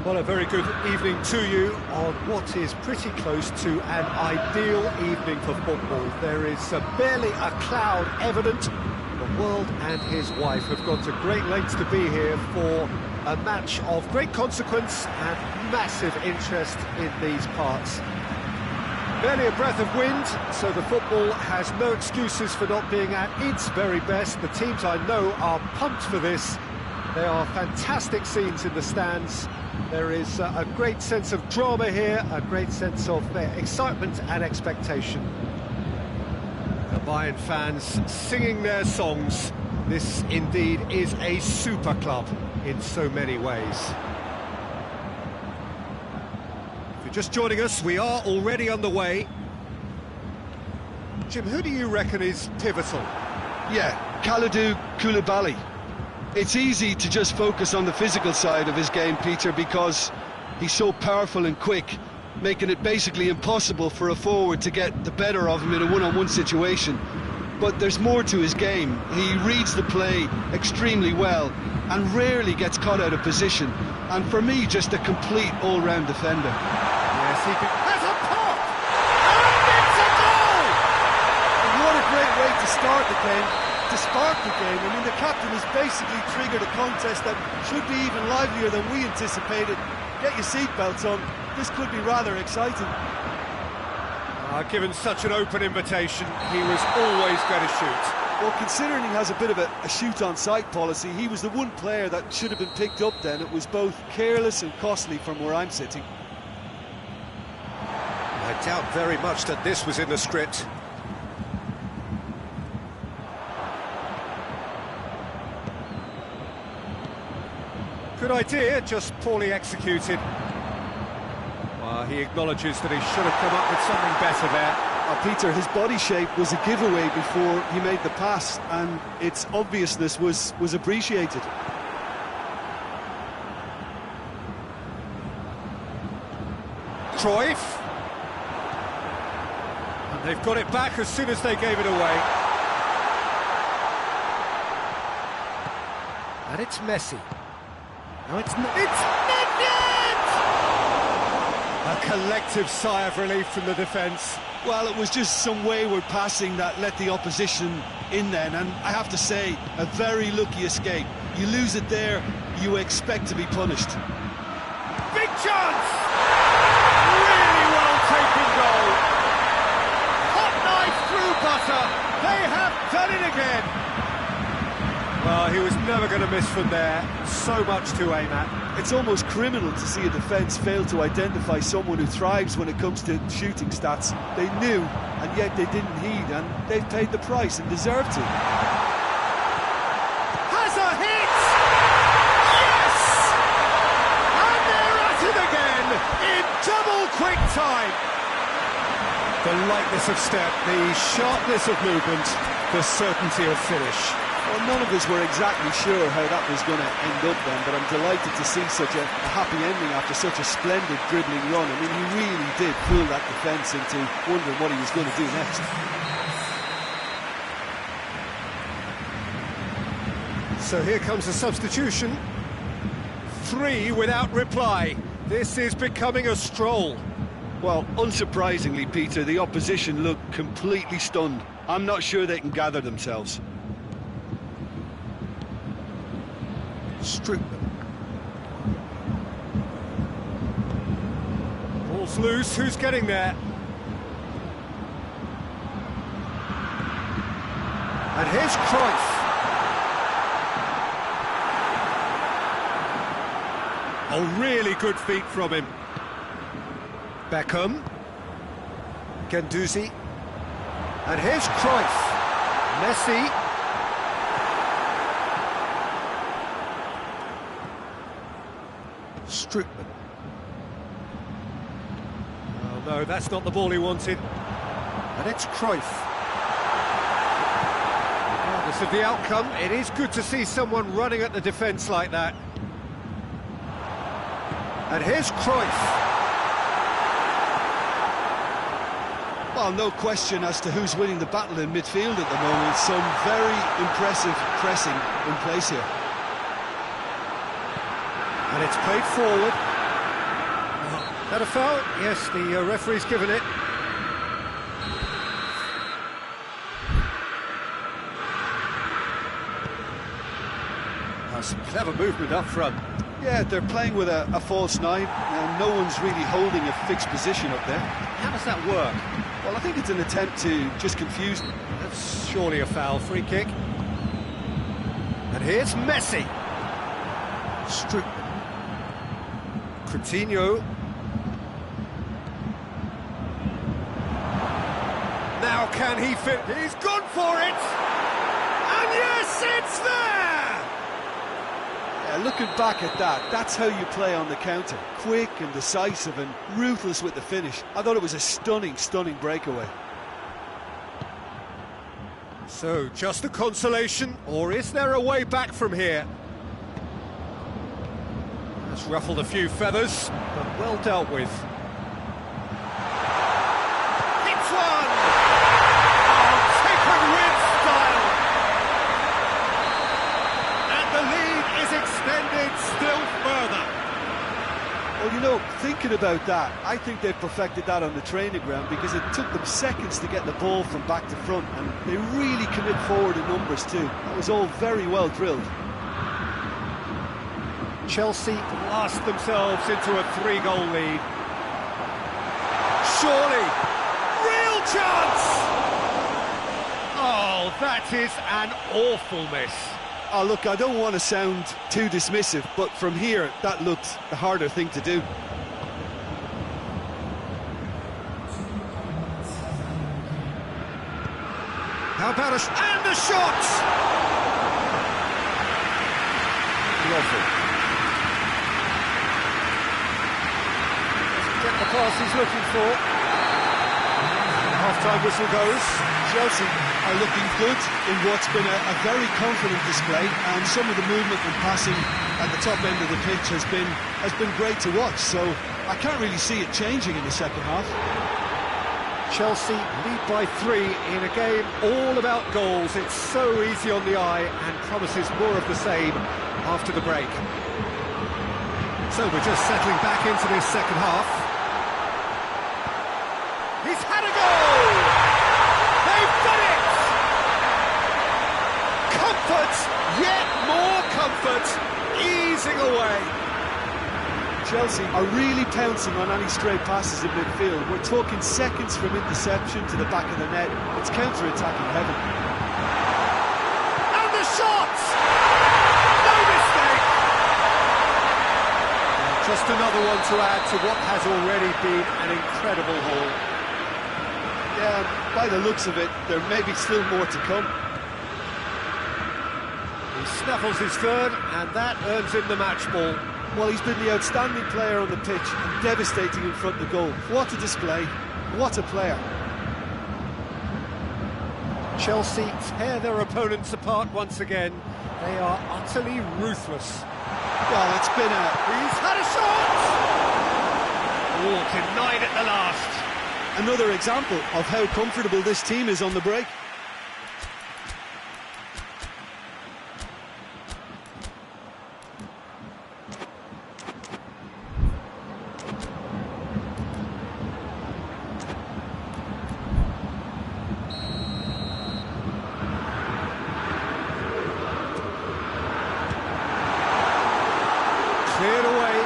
Well, a very good evening to you on what is pretty close to an ideal evening for football. There is barely a cloud evident. The world and his wife have gone to great lengths to be here for a match of great consequence and massive interest in these parts. Barely a breath of wind, so the football has no excuses for not being at its very best. The teams I know are pumped for this. There are fantastic scenes in the stands. There is a great sense of drama here, a great sense of excitement and expectation. The Bayern fans singing their songs. This indeed is a super club in so many ways. If you're just joining us, we are already underway. Jim, who do you reckon is pivotal? Yeah, Kalidou Koulibaly. It's easy to just focus on the physical side of his game, Peter, because he's so powerful and quick, making it basically impossible for a forward to get the better of him in a one-on-one situation. But there's more to his game. He reads the play extremely well and rarely gets caught out of position. And for me, just a complete all-round defender. Yes, he has a pop! And it's a goal! And what a great way to start the game. To spark the game. I mean, the captain has basically triggered a contest that should be even livelier than we anticipated. Get your seatbelts on. This could be rather exciting. Given such an open invitation, he was always going to shoot. Well, considering he has a bit of a shoot-on-sight policy, he was the one player that should have been picked up then. It was both careless and costly from where I'm sitting. I doubt very much that this was in the script. Good idea, just poorly executed. Well, he acknowledges that he should have come up with something better there. Peter, his body shape was a giveaway before he made the pass, and its obviousness was appreciated. Cruyff. And they've got it back as soon as they gave it away. And it's Messi. No, it's not. It's Minions! A collective sigh of relief from the defence. Well, it was just some wayward passing that let the opposition in then, and I have to say, a very lucky escape. You lose it there, you expect to be punished. Big chance! Really well taken goal. Hot knife through butter. They have done it again. Well, he was never going to miss from there. So much to aim at. It's almost criminal to see a defence fail to identify someone who thrives when it comes to shooting stats. They knew, and yet they didn't heed, and they've paid the price and deserve to. Has a hit! Yes! And they're at it again in double quick time. The lightness of step, the sharpness of movement, the certainty of finish. Well, none of us were exactly sure how that was going to end up then, but I'm delighted to see such a happy ending after such a splendid dribbling run. I mean, he really did pull that defence into wondering what he was going to do next. So here comes a substitution. 3 without reply. This is becoming a stroll. Well, unsurprisingly, Peter, the opposition look completely stunned. I'm not sure they can gather themselves. Stroop. Ball's loose, who's getting there? And here's Cruyff. Oh, really good feet from him. Beckham. Guendouzi. And here's Cruyff. Messi. Strootman. Oh no, that's not the ball he wanted. And it's Cruyff. Regardless of the outcome, it is good to see someone running at the defence like that. And here's Cruyff. Well, no question as to who's winning the battle in midfield at the moment. Some very impressive pressing in place here. And it's played forward. That a foul? Yes, the referee's given it. Some clever movement up front. Yeah, they're playing with a false 9, and no one's really holding a fixed position up there. How does that work? Well, I think it's an attempt to just confuse them. That's surely a foul. Free kick. And here's Messi. Coutinho. Now can he fit? He's gone for it! And yes, it's there! Yeah, looking back at that, that's how you play on the counter. Quick and decisive and ruthless with the finish. I thought it was a stunning, stunning breakaway. So, just a consolation, or is there a way back from here? That's ruffled a few feathers, but well dealt with. It's one! Oh, taken with style! And the lead is extended still further. Well, you know, thinking about that, I think they've perfected that on the training ground because it took them seconds to get the ball from back to front, and they really commit forward in numbers too. That was all very well drilled. Chelsea blast themselves into a 3-goal lead. Surely, real chance! Oh, that is an awful miss. Oh, look, I don't want to sound too dismissive, but from here, that looked the harder thing to do. How about and the shot! Lovely. Doesn't get the pass he's looking for. Half-time whistle goes. Chelsea are looking good in what's been a very confident display, and some of the movement and passing at the top end of the pitch has been great to watch, so I can't really see it changing in the second half. Chelsea lead by 3 in a game all about goals. It's so easy on the eye and promises more of the same after the break. So we're just settling back into this second half. He's had a goal! They've done it! Comfort, yet more comfort, easing away. Chelsea are really pouncing on any stray passes in midfield. We're talking seconds from interception to the back of the net. It's counter-attacking heaven. And the shot! No mistake! Just another one to add to what has already been an incredible haul. Yeah, by the looks of it, there may be still more to come. He snaffles his third, and that earns him the match ball. Well, he's been the outstanding player on the pitch and devastating in front of the goal. What a display, what a player. Chelsea tear their opponents apart once again. They are utterly ruthless. Well, it's been a... He's had a shot! Oh, denied at the last. Another example of how comfortable this team is on the break. Cleared away.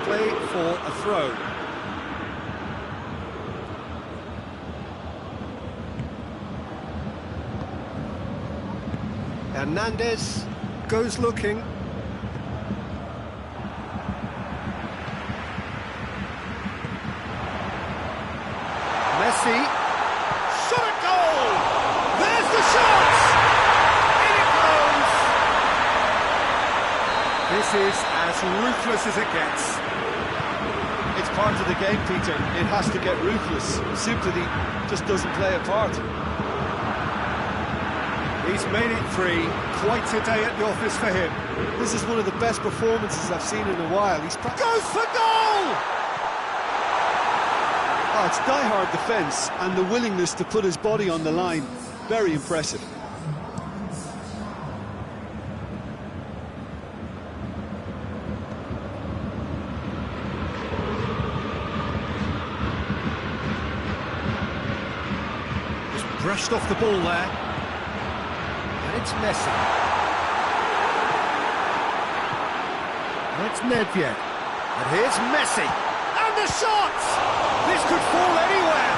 Play for a throw. Hernandez goes looking. Messi. Shot at goal! There's the shot! In it goes! This is as ruthless as it gets. It's part of the game, Peter. It has to get ruthless. Simply just doesn't play a part. He's made it 3. Quite a day at the office for him. This is one of the best performances I've seen in a while. He's goes for goal! Oh, it's die-hard defence and the willingness to put his body on the line. Very impressive. brushed off the ball there. And it's Messi. And it's Nedved. And here's Messi. And the shot! This could fall anywhere.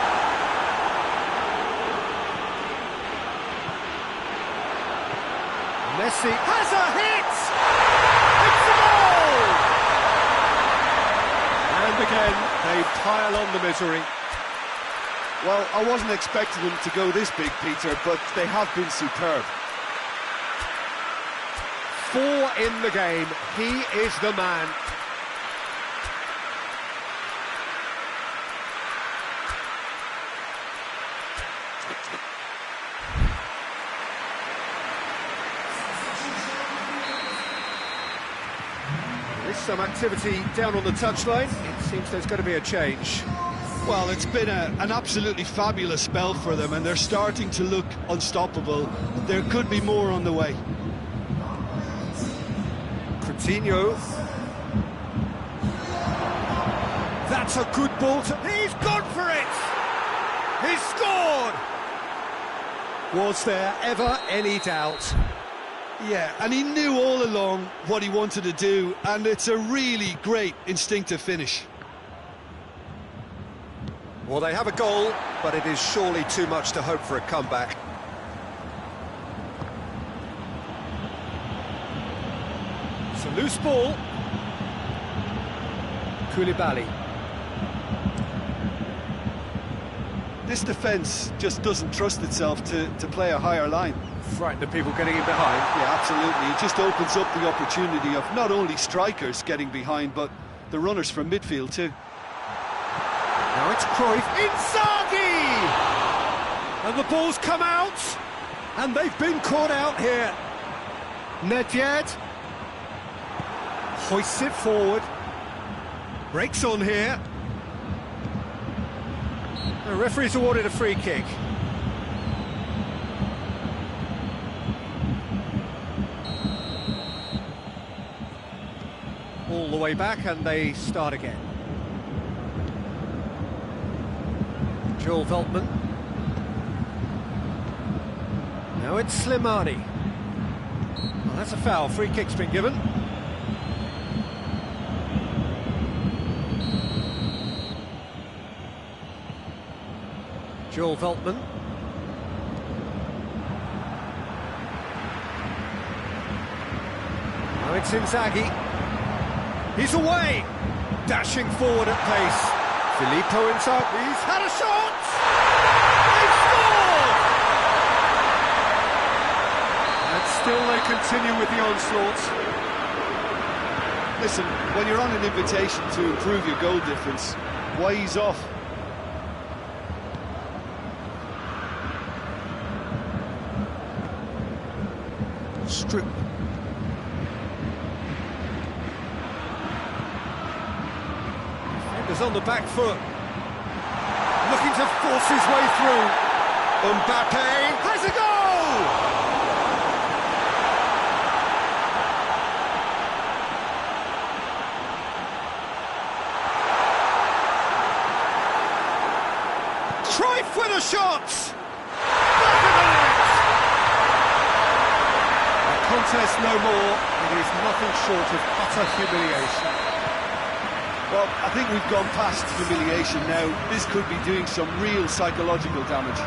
Messi has a hit! It's a goal! And again, they pile on the misery. Well, I wasn't expecting them to go this big, Peter, but they have been superb. 4 in the game. He is the man. There's some activity down on the touchline. It seems there's going to be a change. Well, it's been an absolutely fabulous spell for them, and they're starting to look unstoppable. There could be more on the way. Coutinho. That's a good ball to... He's gone for it! He's scored! Was there ever any doubt? Yeah, and he knew all along what he wanted to do, and it's a really great instinctive finish. Well, they have a goal, but it is surely too much to hope for a comeback. It's a loose ball. Koulibaly. This defence just doesn't trust itself to play a higher line. Frighten the people getting in behind. Yeah, absolutely. It just opens up the opportunity of not only strikers getting behind, but the runners from midfield too. Now it's Cruyff, Inzaghi! And the ball's come out, and they've been caught out here. Nedved hoists it forward, breaks on here. The referee's awarded a free kick. All the way back, and they start again. Joel Veltman. Now it's Slimani. Well, that's a foul. Free kick's been given. Joel Veltman. Now it's Inzaghi. He's away! Dashing forward at pace. Filippo Inzaghi. He's had a shot! They've scored! And still they continue with the onslaught. Listen, when you're on an invitation to improve your goal difference, why ease off? Strip. Defenders on the back foot. Looking to force his way through. Mbappe has a goal! Cruyff with a shot! Back of the net! Contest no more. It is nothing short of utter humiliation. Well, I think we've gone past humiliation now. This could be doing some real psychological damage.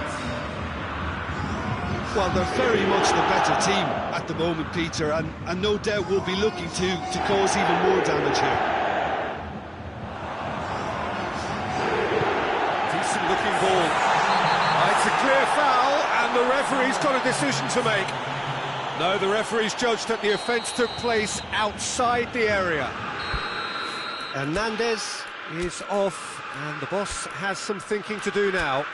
Well, they're very much the better team at the moment, Peter, and no doubt will be looking to cause even more damage here. Decent looking ball. It's a clear foul, and the referee's got a decision to make. No, the referee's judged that the offence took place outside the area. Hernandez is off, and the boss has some thinking to do now.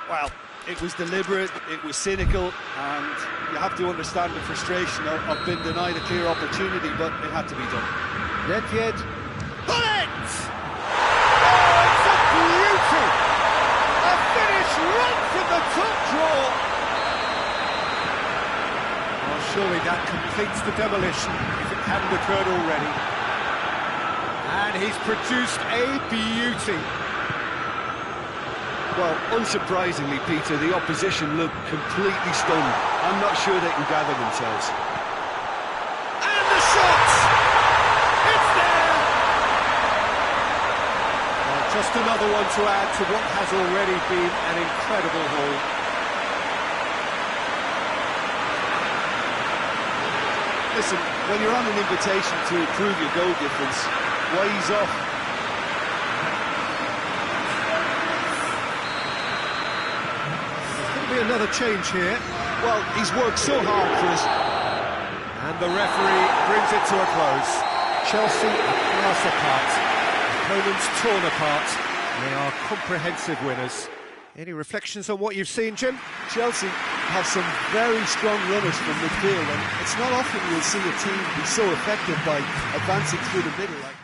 Well, it was deliberate, it was cynical, and you have to understand the frustration of being denied a clear opportunity, but it had to be done. Nedved. Got it! Oh, it's a beauty! A finish right from the top draw! Surely that completes the demolition, if it hadn't occurred already. And he's produced a beauty. Well, unsurprisingly, Peter, the opposition look completely stunned. I'm not sure they can gather themselves. And the shot! It's there! Well, just another one to add to what has already been an incredible haul. Listen, when you're on an invitation to improve your goal difference, why ease off? Be another change here. Well, he's worked so hard for us. And the referee brings it to a close. Chelsea are class apart. Opponents torn apart. They are comprehensive winners. Any reflections on what you've seen, Jim? Chelsea have some very strong runners from midfield, and it's not often you'll see a team be so effective by advancing through the middle like that.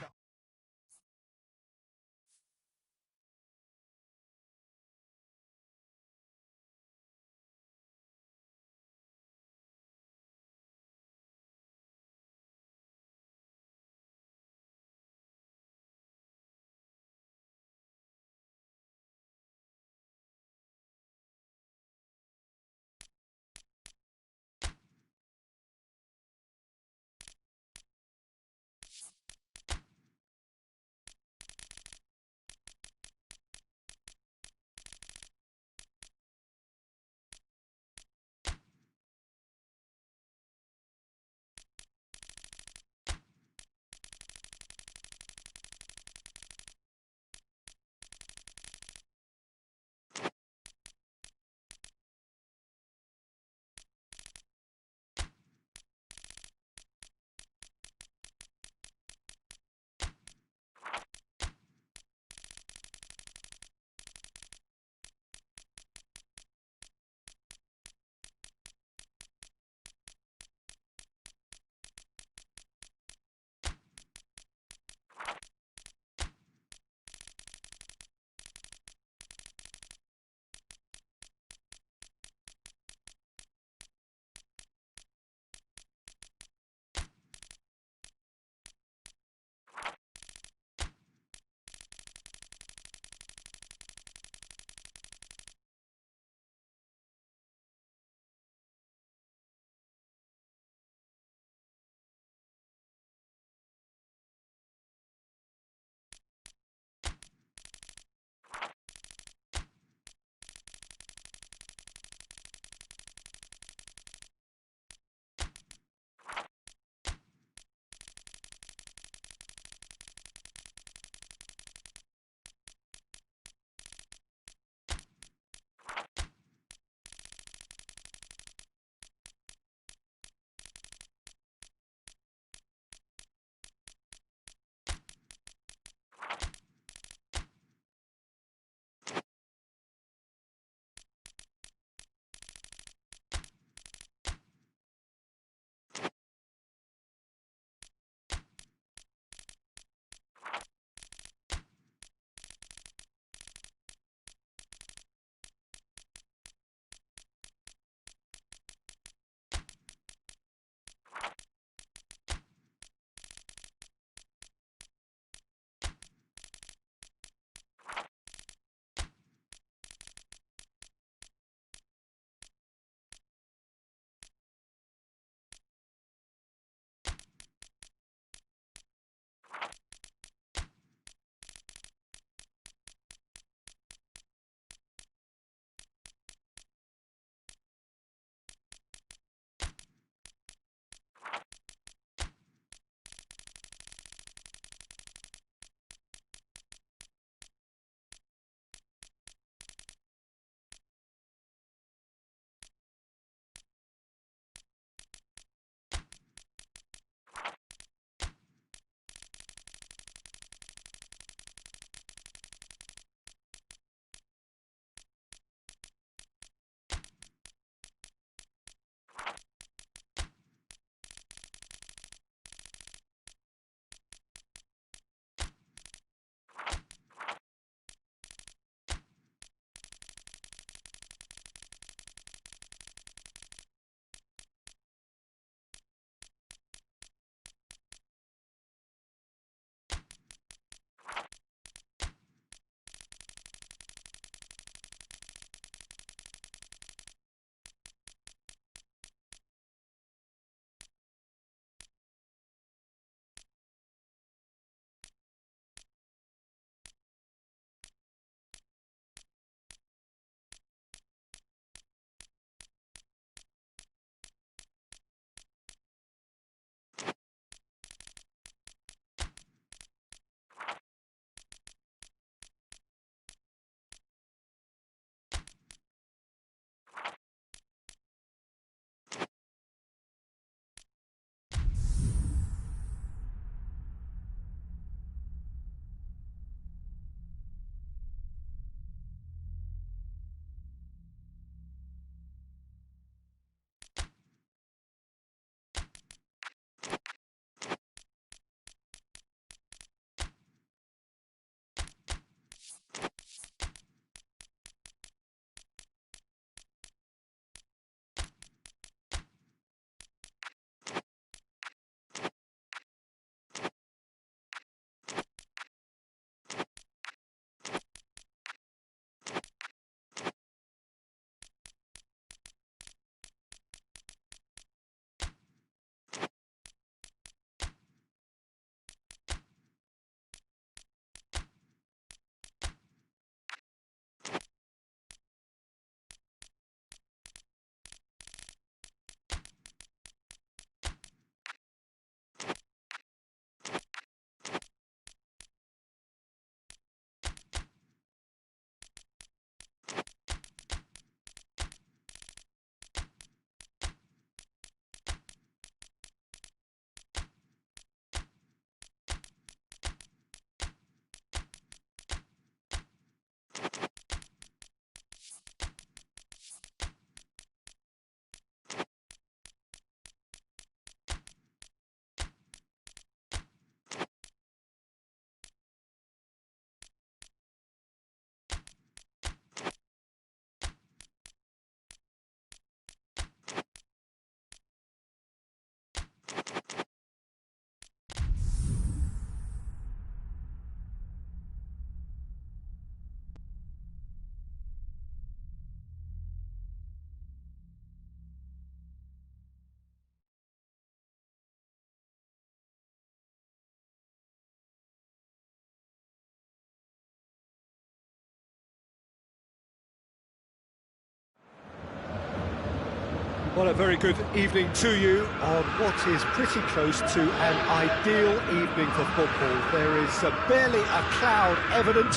Well, a very good evening to you on what is pretty close to an ideal evening for football. There is barely a cloud evident.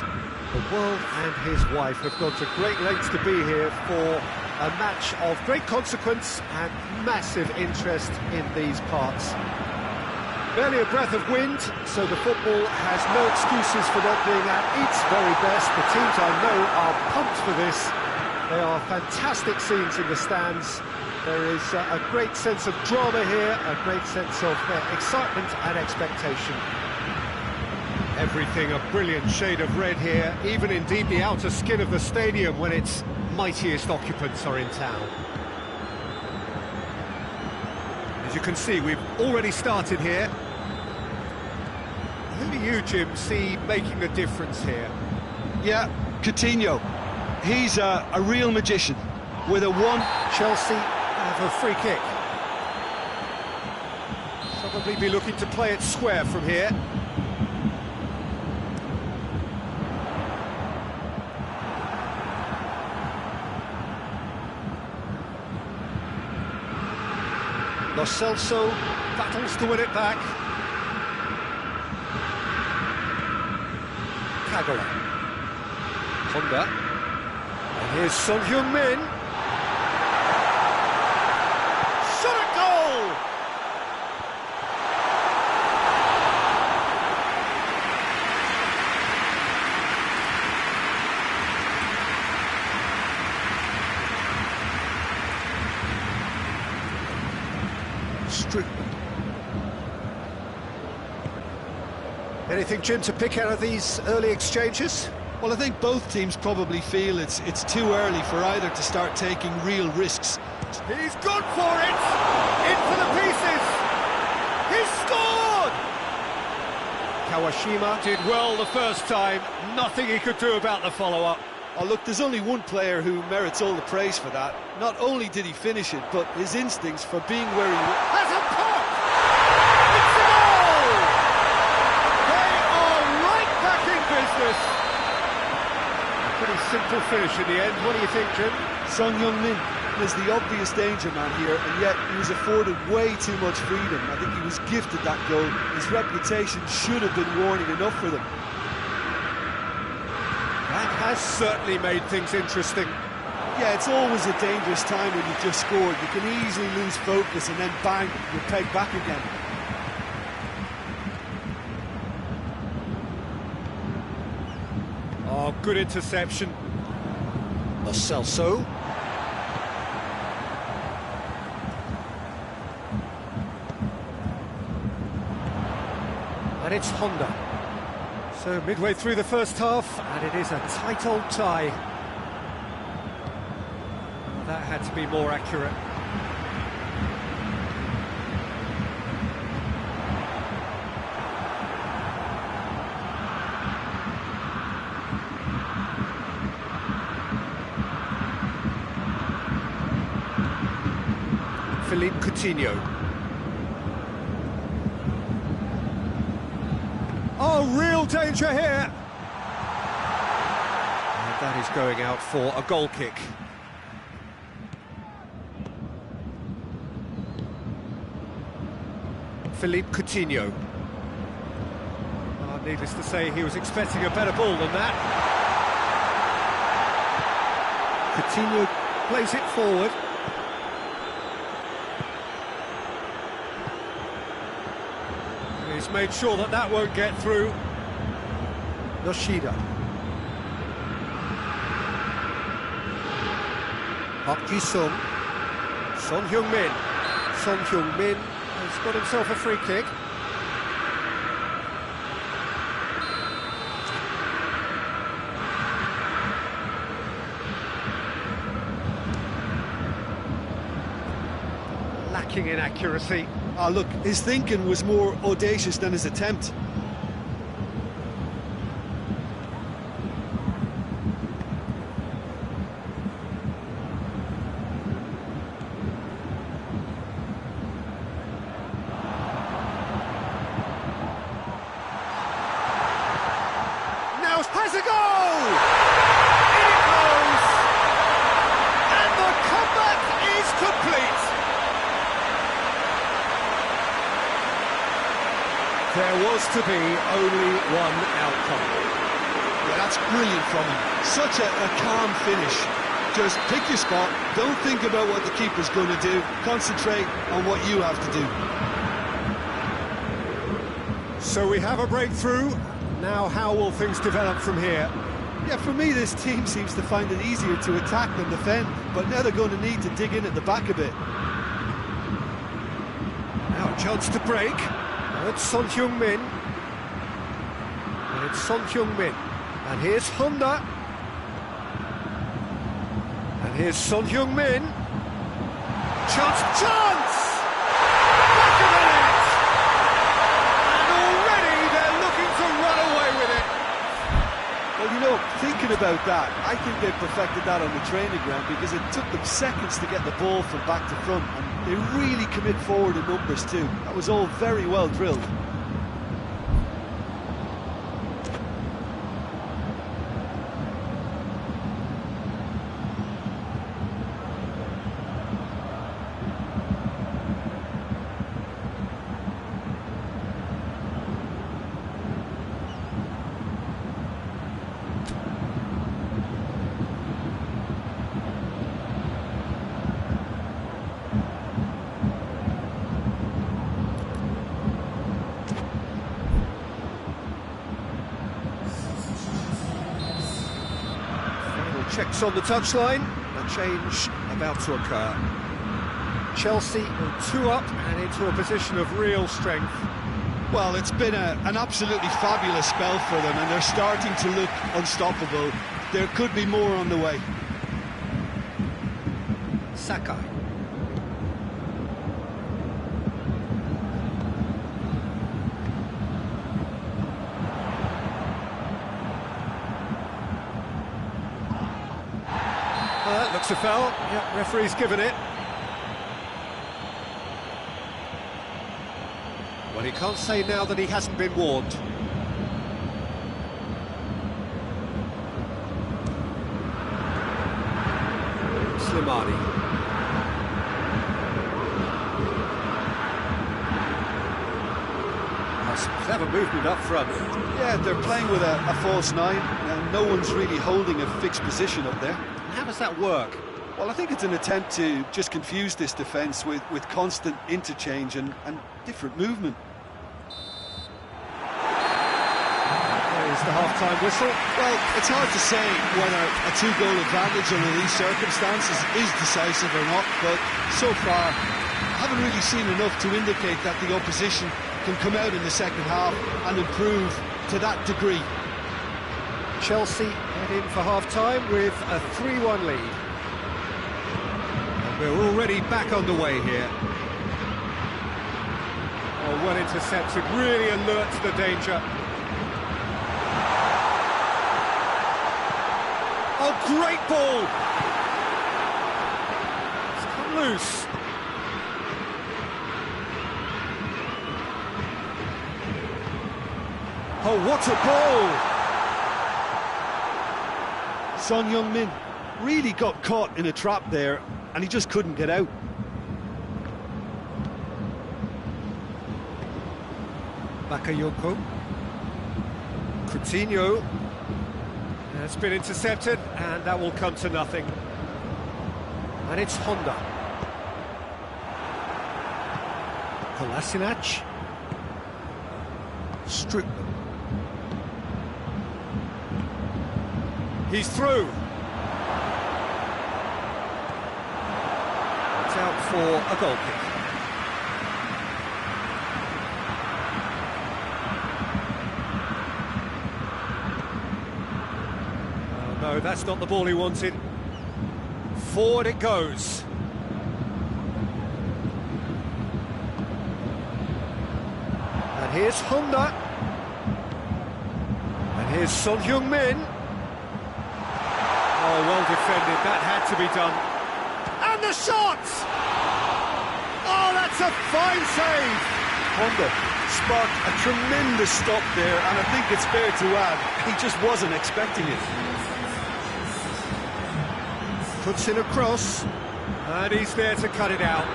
The world and his wife have gone to great lengths to be here for a match of great consequence and massive interest in these parts. Barely a breath of wind, so the football has no excuses for not being at its very best. The teams I know are pumped for this. They are fantastic scenes in the stands. There is a great sense of drama here, a great sense of excitement and expectation. Everything a brilliant shade of red here, even indeed the outer skin of the stadium when its mightiest occupants are in town. As you can see, we've already started here. Who do you, Jim, see making the difference here? Yeah, Coutinho. He's a real magician. With a one... Chelsea have a free kick. Probably be looking to play it square from here. Lo Celso battles to win it back. Kagawa. Honda. And here's Son Heung-min. Shot at goal! Anything, Jim, to pick out of these early exchanges? Well, I think both teams probably feel it's too early for either to start taking real risks. He's gone for it! Into the pieces! He's scored! Kawashima did well the first time. Nothing he could do about the follow-up. Oh, look, there's only one player who merits all the praise for that. Not only did he finish it, but his instincts for being where he was. Has a pop! It's a goal! They are right back in business. A pretty simple finish in the end. What do you think, Jim? Son Heung-min is the obvious danger man here, and yet he was afforded way too much freedom. I think he was gifted that goal. His reputation should have been warning enough for them. That has certainly made things interesting. Yeah, it's always a dangerous time when you've just scored. You can easily lose focus and then bang, you're pegged back again. Oh, good interception. Lo Celso. And it's Honda. So midway through the first half, and it is a tight old tie. That had to be more accurate. Philippe Coutinho. Oh, real danger here! And that is going out for a goal kick. Philippe Coutinho. Oh, needless to say, he was expecting a better ball than that. Coutinho plays it forward. He's made sure that that won't get through. Yoshida. Park Ji-sung. Son Heung-min. Son Heung-min has got himself a free kick. Lacking in accuracy. Ah, look, his thinking was more audacious than his attempt. Now has a goal! In it goes! And the comeback is complete! There was to be only one outcome. Yeah, that's brilliant from him. Such a calm finish. Just pick your spot, don't think about what the keeper's going to do, concentrate on what you have to do. So we have a breakthrough. Now how will things develop from here? Yeah, for me, this team seems to find it easier to attack than defend, but now they're going to need to dig in at the back a bit. Now a chance to break. Now it's Son Heung-min. And it's Son Heung-min. And here's Honda. And here's Son Heung-min. Chance! Back of the net! And already they're looking to run away with it. Well, you know, thinking about that, I think they perfected that on the training ground because it took them seconds to get the ball from back to front, and they really commit forward in numbers too. That was all very well drilled. Checks on the touchline, a change about to occur. Chelsea are 2 up and into a position of real strength. Well, it's been an absolutely fabulous spell for them, and they're starting to look unstoppable. There could be more on the way. Sakai. Looks a foul. Yeah, referee's given it. Well, he can't say now that he hasn't been warned. Slimani. That's clever movement up front. Yeah, they're playing with a false 9, and no one's really holding a fixed position up there. How does that work? Well, I think it's an attempt to just confuse this defence with constant interchange and different movement. There's the half-time whistle. Well, it's hard to say whether a 2-goal advantage under these circumstances is decisive or not, but so far I haven't really seen enough to indicate that the opposition can come out in the second half and improve to that degree. Chelsea head in for half-time with a 3-1 lead. And we're already back underway here. Oh, well intercepted, really alert to the danger. Oh, great ball! It's come loose. Oh, what a ball! Son Heung-min really got caught in a trap there, and he just couldn't get out. Bakayoko. Coutinho. It's been intercepted, and that will come to nothing. And it's Honda. Kolasinac. Strootman. He's through. It's out for a goal kick. Oh, no, that's not the ball he wanted. Forward it goes. And here's Honda. And here's Son Heung-min. Oh, well defended, that had to be done. And the shot! Oh, that's a fine save! Honda sparked a tremendous stop there, and I think it's fair to add, he just wasn't expecting it. Puts in a cross, and he's there to cut it out.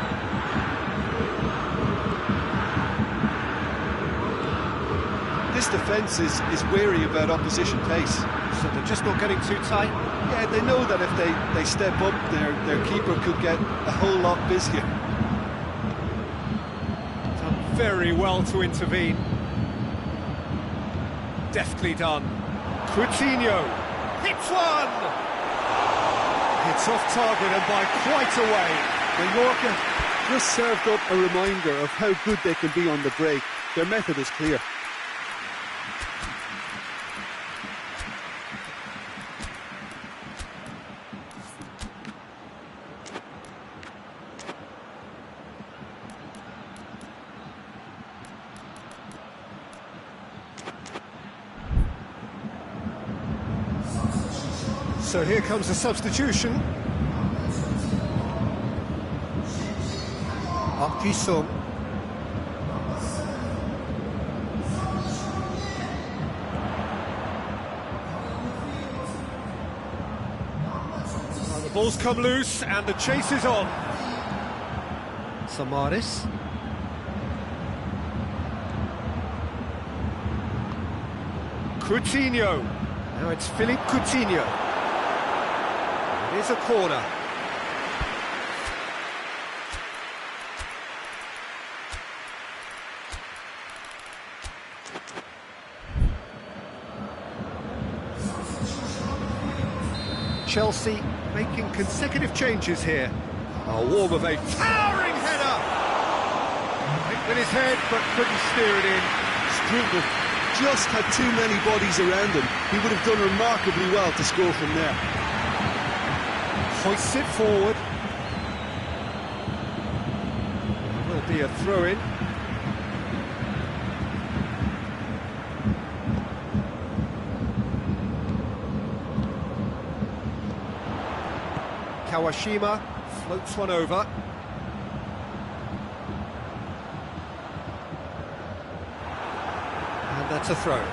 this defence is wary about opposition pace. So they're just not getting too tight? Yeah, they know that if they step up, their keeper could get a whole lot busier. Done very well to intervene. Deftly done. Coutinho hits one! It's off target and by quite a way. Mallorca just served up a reminder of how good they can be on the break. Their method is clear. So here comes the substitution. Park Ji-sung. The ball's come loose and the chase is on. Samaris. Coutinho. Now it's Philippe Coutinho. It is a corner. Chelsea making consecutive changes here. A warm of a towering header! Hit with his head, but couldn't steer it in. Struble just had too many bodies around him. He would have done remarkably well to score from there. Hoists it forward. It will be a throw-in. Kawashima floats one over. And that's a throw.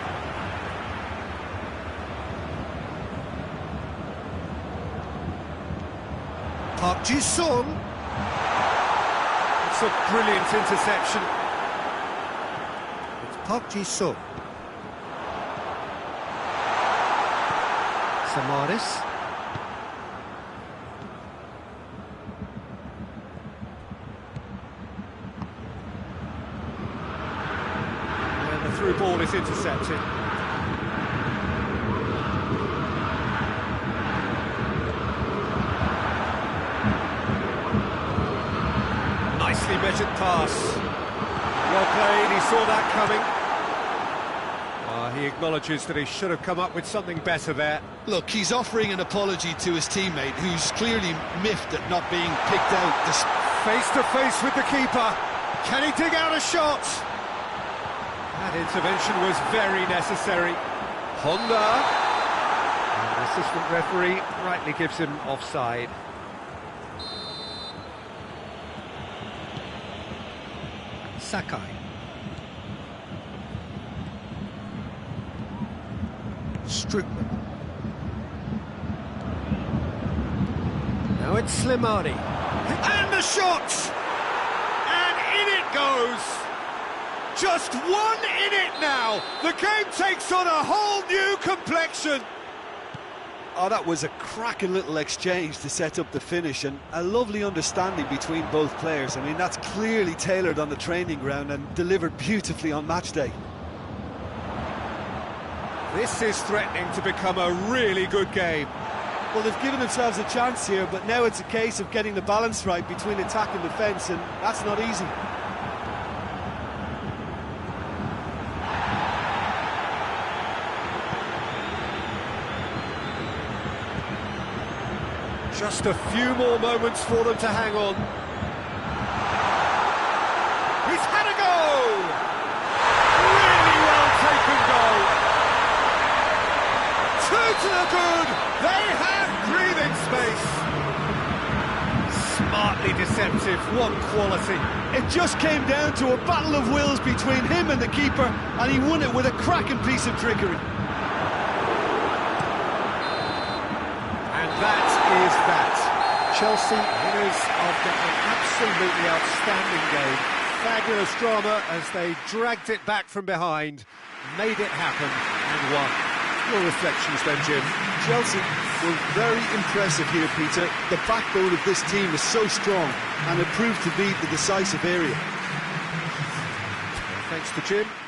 Park Ji-sung. It's a brilliant interception. It's Park Ji-sung. Samaris. And the through ball is intercepted. Nicely measured pass. Well played, he saw that coming. He acknowledges that he should have come up with something better there. Look, he's offering an apology to his teammate, who's clearly miffed at not being picked out. Face to face with the keeper. Can he dig out a shot? That intervention was very necessary. Honda. And the assistant referee rightly gives him offside. Sakai. Strootman. Now it's Slimani. And the shot! And in it goes! Just one in it now! The game takes on a whole new complexion! Oh, that was a cracking little exchange to set up the finish, and a lovely understanding between both players. I mean, that's clearly tailored on the training ground and delivered beautifully on match day. This is threatening to become a really good game. Well, they've given themselves a chance here, but now it's a case of getting the balance right between attack and defence, and that's not easy. Just a few more moments for them to hang on. He's had a go! Really well taken goal. Two to the good. They have breathing space. Smartly deceptive, one quality. It just came down to a battle of wills between him and the keeper, and he won it with a cracking piece of trickery. And that is that. Chelsea winners after an absolutely outstanding game. Fabulous drama as they dragged it back from behind. made it happen and won. Your reflections then, Jim? Chelsea were very impressive here, Peter. The backbone of this team is so strong, and it proved to be the decisive area. Thanks to Jim.